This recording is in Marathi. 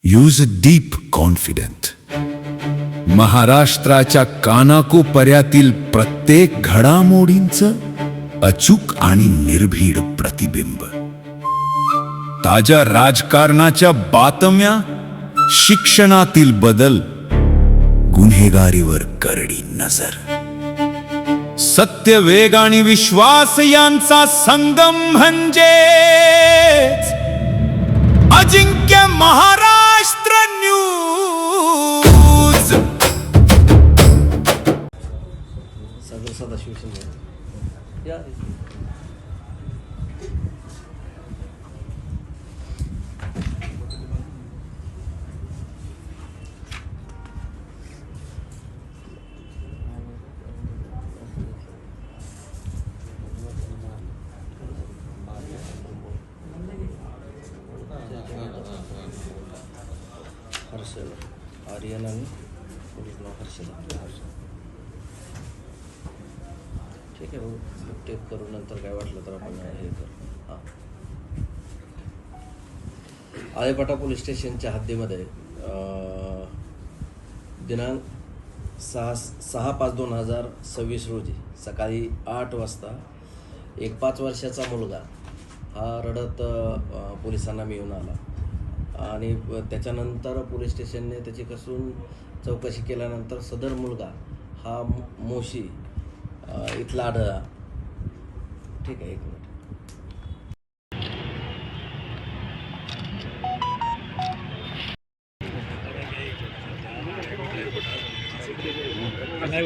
Use deep confident. महाराष्ट्राच्या कानाकोपऱ्यातील प्रत्येक घडामोडींचं अचूक आणि निर्भीड प्रतिबिंब. ताज्या राजकारणाच्या बातम्या, शिक्षणातील बदल, गुन्हेगारीवर करडी नजर. सत्य, वेग आणि विश्वास यांचा संगम म्हणजे अजिंक्य महाराष्ट्र न्यूज. सदाशिव शिंदे या हर्षल आर्यन आणि पोलीस नाव हर्षल. ठीक आहे भाऊ, टेप करू, नंतर काय वाटलं तर आपण हे करू. हां, आळेपाटा पोलीस स्टेशनच्या हद्दीमध्ये दिनांक 6/5/2026 रोजी सकाळी 8 वाजता एक 5 वर्षाचा मुलगा हा रडत पोलिसांना मिळून आला आणि त्याच्यानंतर पोलीस स्टेशनने त्याची कसून चौकशी केल्यानंतर सदर मुलगा हा मोशी इथला आढळला. ठीक आहे, 1 मिनिट. नाही